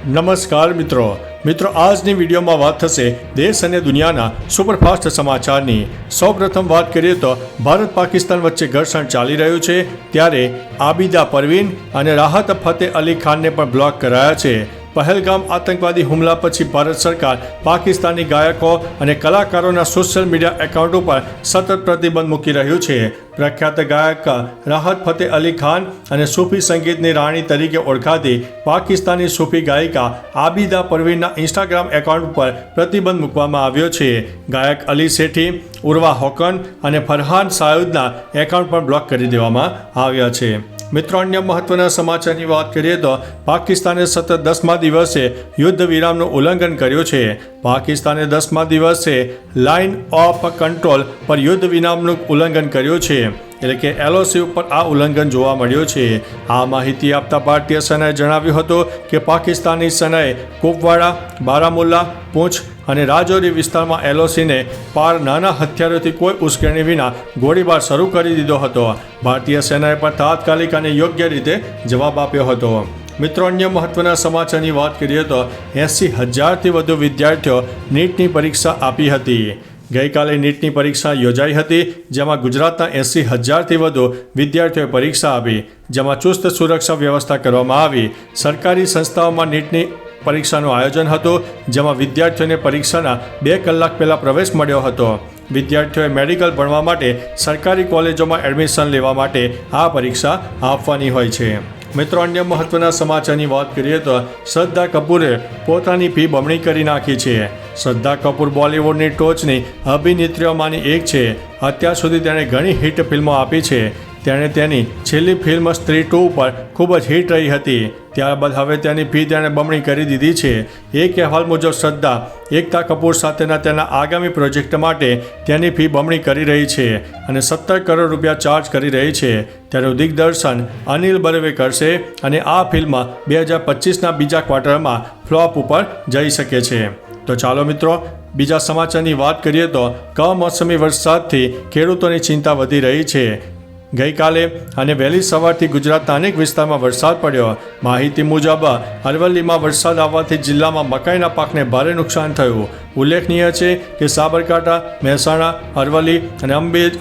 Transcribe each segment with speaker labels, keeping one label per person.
Speaker 1: નમસ્કાર મિત્રો આજની વિડીયોમાં વાત થશે દેશ અને દુનિયાના સુપરફાસ્ટ સમાચારની। સૌપ્રથમ વાત કરીએ તો ભારત પાકિસ્તાન વચ્ચે ઘર્ષણ ચાલી રહ્યું છે, ત્યારે આબિદા પરવીન અને રાહત ફતેહ અલી ખાનને પણ બ્લોક કરાયા છે। પહેલગામ આતંકવાદી હુમલા પછી ભારત સરકાર પાકિસ્તાની ગાયકો અને કલાકારોના સોશિયલ મીડિયા એકાઉન્ટ ઉપર સતત પ્રતિબંધ મૂકી રહ્યું છે। પ્રખ્યાત ગાયક રાહત ફતેહ અલી ખાન અને સૂફી સંગીતની રાણી તરીકે ઓળખાતી પાકિસ્તાની સૂફી ગાયિકા આબિદા પરવીનના ઇન્સ્ટાગ્રામ એકાઉન્ટ પર પ્રતિબંધ મૂકવામાં આવ્યો છે। ગાયક અલી સેઠી, ઉર્વા હોકન અને ફરહાન સાયુદના એકાઉન્ટ પણ બ્લોક કરી દેવામાં આવ્યા છે। મિત્રો, અન્ય મહત્વના સમાચારની વાત કરીએ તો પાકિસ્તાને સતત 10મા દિવસે યુદ્ધ વિરામનું ઉલ્લંઘન કર્યું છે। પાકિસ્તાને 10મા દિવસે લાઇન ઓફ કંટ્રોલ પર યુદ્ધ વિરામનું ઉલ્લંઘન કર્યું છે, એટલે કે LOC ઉપર આ ઉલ્લંઘન જોવા મળ્યું છે। આ માહિતી આપતા ભારતીય સેનાએ જણાવ્યું હતું કે પાકિસ્તાની સેનાએ કુપવાડા, બારામુલ્લા, પૂંછ અને રાજૌરી વિસ્તારમાં LOCને પાર નાના હથિયારોથી કોઈ ઉશ્કેરણી વિના ગોળીબાર શરૂ કરી દીધો હતો। ભારતીય સેનાએ પણ તાત્કાલિક અને યોગ્ય રીતે જવાબ આપ્યો હતો। મિત્રો, અન્ય મહત્વના સમાચારની વાત કરીએ તો 80,000થી વધુ વિદ્યાર્થીઓ નીટની પરીક્ષા આપી હતી। ગઈકાલે નીટની પરીક્ષા યોજાઈ હતી, જેમાં ગુજરાતના 80,000થી વધુ વિદ્યાર્થીઓએ પરીક્ષા આપી, જેમાં ચુસ્ત સુરક્ષા વ્યવસ્થા કરવામાં આવી। સરકારી સંસ્થાઓમાં નીટની પરીક્ષાનું આયોજન હતું, જેમાં વિદ્યાર્થીઓને પરીક્ષાના 2 કલાક પહેલાં પ્રવેશ મળ્યો હતો। વિદ્યાર્થીઓએ મેડિકલ ભણવા માટે સરકારી કોલેજોમાં એડમિશન લેવા માટે આ પરીક્ષા આપવાની હોય છે। મિત્રો, અન્ય મહત્વના સમાચારની વાત કરીએ તો શ્રદ્ધા કપૂરે પોતાની ફી બમણી કરી નાખી છે। શ્રદ્ધા કપૂર બોલિવૂડની ટોચની અભિનેત્રીઓમાંની એક છે। અત્યાર સુધી તેણે ઘણી હિટ ફિલ્મો આપી છે। તેણે તેની છેલ્લી ફિલ્મ સ્ત્રી 2 પર ખૂબ જ હિટ રહી હતી। ત્યારબાદ હવે તેની ફી તેણે બમણી કરી દીધી છે। એક અહેવાલ મુજબ શ્રદ્ધા એકતા કપૂર સાથેના તેના આગામી પ્રોજેક્ટ માટે તેની ફી બમણી કરી રહી છે અને 17 કરોડ રૂપિયા ચાર્જ કરી રહી છે। તેનું દિગ્દર્શન અનિલ બર્વે કરશે અને આ ફિલ્મ 2025ના બીજા ક્વાર્ટરમાં ફ્લોપ ઉપર જઈ શકે છે। તો ચાલો મિત્રો, બીજા સમાચારની વાત કરીએ તો કમોસમી વરસાદથી ખેડૂતોની ચિંતા વધી રહી છે। ગઈકાલે અને વહેલી સવારથી ગુજરાતના અનેક વિસ્તારમાં વરસાદ પડ્યો। માહિતી મુજબ અરવલ્લીમાં વરસાદ આવવાથી જિલ્લામાં મકાઈના પાકને ભારે નુકસાન થયું। ઉલ્લેખનીય છે કે સાબરકાંઠા, મહેસાણા, અરવલ્લી અને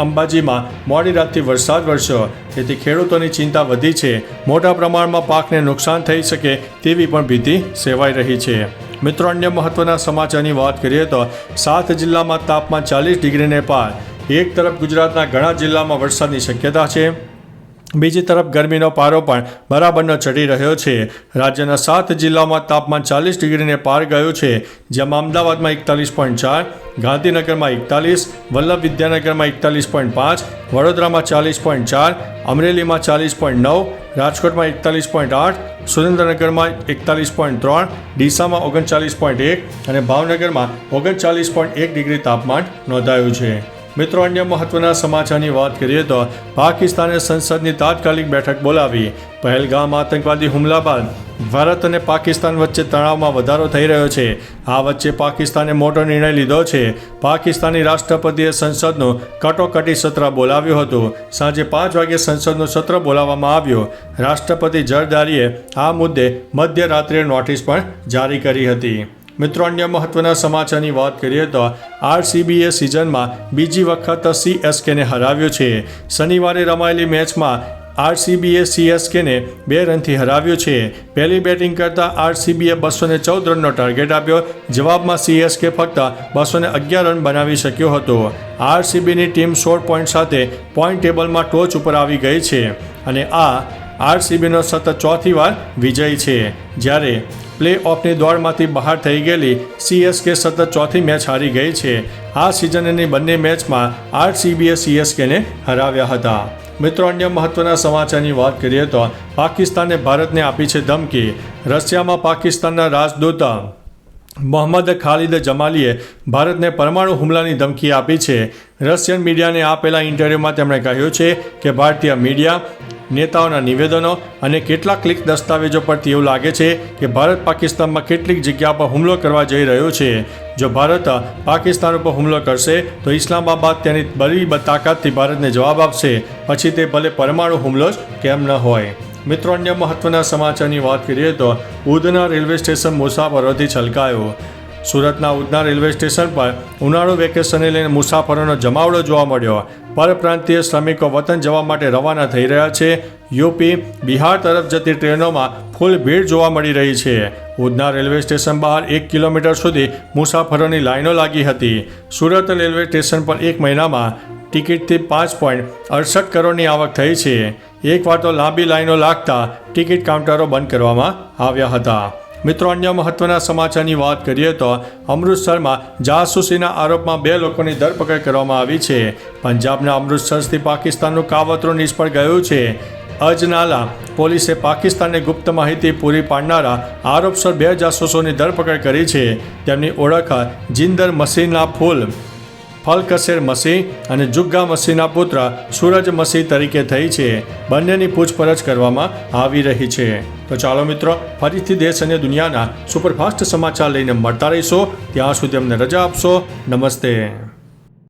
Speaker 1: અંબાજીમાં મોડી રાતથી વરસાદ વરસ્યો, તેથી ખેડૂતોની ચિંતા વધી છે। મોટા પ્રમાણમાં પાકને નુકસાન થઈ શકે તેવી પણ ભીતિ સેવાઈ રહી છે। મિત્રો, અન્ય મહત્વના સમાચારની વાત કરીએ તો 7 જિલ્લામાં તાપમાન 40 ડિગ્રીને પાર। એક તરફ ગુજરાતના ઘણા જિલ્લામાં વરસાદની શક્યતા છે, બીજી તરફ ગરમીનો પારો પણ બરાબરનો ચડી રહ્યો છે। રાજ્યના 7 જિલ્લામાં તાપમાન 40 ડિગ્રીને પાર ગયું છે, જેમાં અમદાવાદમાં 41.4, ગાંધીનગરમાં 41, વલ્લભ વિદ્યાનગરમાં 41.5, વડોદરામાં 40.4, અમરેલીમાં 40.9, રાજકોટમાં 41.8, સુરેન્દ્રનગરમાં 41.3, ડીસામાં 39.1 અને ભાવનગરમાં 39.1 ડિગ્રી તાપમાન નોંધાયું છે। મિત્રો, અન્ય મહત્વના સમાચારની વાત કરીએ તો પાકિસ્તાને સંસદની તાત્કાલિક બેઠક બોલાવી। પહેલગામ આતંકવાદી હુમલા બાદ ભારત અને પાકિસ્તાન વચ્ચે તણાવમાં વધારો થઈ રહ્યો છે। આ વચ્ચે પાકિસ્તાને મોટો નિર્ણય લીધો છે। પાકિસ્તાની રાષ્ટ્રપતિએ સંસદનું કટોકટી સત્ર બોલાવ્યું હતું। સાંજે 5 વાગે સંસદનું સત્ર બોલાવવામાં આવ્યું। રાષ્ટ્રપતિ ઝરદારીએ આ મુદ્દે મધ્યરાત્રિએ નોટિસ પણ જારી કરી હતી। મિત્રો, અન્ય મહત્વના સમાચારની વાત કરીએ તો RCBએ સિઝનમાં બીજી વખત CSKને હરાવ્યું છે। શનિવારે રમાયેલી મેચમાં RCBએ CSKને 2 રનથી હરાવ્યું છે। પહેલી બેટિંગ કરતા RCBએ 214 રનનો ટાર્ગેટ આપ્યો। જવાબમાં CSK ફક્ત 211 રન બનાવી શક્યો હતો। RCBની ટીમ 16 પોઈન્ટ સાથે પોઈન્ટ ટેબલમાં ટોચ ઉપર આવી ગઈ છે અને આ RCBનો સતત 4થી વાર વિજય છે, જ્યારે પ્લે ઓફની દોડમાંથી બહાર થઈ ગયેલી CSK સતત 4થી મેચ હારી ગઈ છે। આ સિઝનની બંને મેચમાં RCBએ CSKને હરાવ્યા હતા। મિત્રો, અન્ય મહત્વના સમાચારની વાત કરીએ તો પાકિસ્તાને ભારતને આપી છે ધમકી। રશિયામાં પાકિસ્તાનના રાજદૂત મોહમ્મદ ખાલિદ જમાલીએ ભારતને પરમાણુ હુમલાની ધમકી આપી છે। રશિયન મીડિયાને આપેલા ઇન્ટરવ્યૂમાં તેમણે કહ્યું છે કે ભારતીય મીડિયા, નેતાઓના નિવેદનો અને કેટલાક લીક દસ્તાવેજો પરથી એવું લાગે છે કે ભારત પાકિસ્તાનમાં કેટલીક જગ્યા પર હુમલો કરવા જઈ રહ્યો છે। જો ભારત પાકિસ્તાન ઉપર હુમલો કરશે તો ઇસ્લામાબાદ તેની બધી તાકાતથી ભારતને જવાબ આપશે, પછી તે ભલે પરમાણુ હુમલો જ કેમ ન હોય। મિત્રો અન્ય મહત્વના સમાચારની વાત કરીએ તો ઉધના રેલવે સ્ટેશન મુસાફરોથી છલકાયો. સુરતના ઉધના રેલવે સ્ટેશન પર ઉનાળુ વેકેશનને લઈને મુસાફરોનો જમાવડો જોવા મળ્યો. પરપ્રાંતીય શ્રમિકો વતન જવા માટે રવાના થઈ રહ્યા છે. યુપી બિહાર તરફ જતી ટ્રેનોમાં ફૂલ ભીડ જોવા મળી રહી છે. ઉધના રેલવે સ્ટેશન બહાર 1 કિલોમીટર સુધી મુસાફરોની લાઈનો લાગી હતી. સુરત રેલવે સ્ટેશન પર એક મહિનામાં ટિકિટથી 5.68 કરોડની આવક થઈ છે. એકવાર તો લાંબી લાઈનો લાગતા ટિકિટ કાઉન્ટરો બંધ કરવામાં આવ્યા હતા. મિત્રો અન્ય મહત્વના સમાચારની વાત કરીએ તો અમૃતસરમાં જાસૂસીના આરોપમાં 2 લોકોની ધરપકડ કરવામાં આવી છે. પંજાબના અમૃતસરથી પાકિસ્તાનનું કાવતરું નિષ્ફળ ગયું છે. અજનાલા પોલીસે પાકિસ્તાનને ગુપ્ત માહિતી પૂરી પાડનારા આરોપસર 2 જાસૂસોની ધરપકડ કરી છે. તેમની ઓળખ જિંદર મસીહના ફલકસેર મસીહ અને જુગ્ગા મસીહના પુત્ર સૂરજ મસીહ તરીકે થઈ છે. બંનેની પૂછપરછ કરવામાં આવી રહી છે. તો ચાલો મિત્રો, ફરીથી દેશ અને દુનિયાના સુપરફાસ્ટ સમાચાર લઈને મળતા રહીશો. ત્યાં સુધી અમને રજા આપશો. નમસ્તે.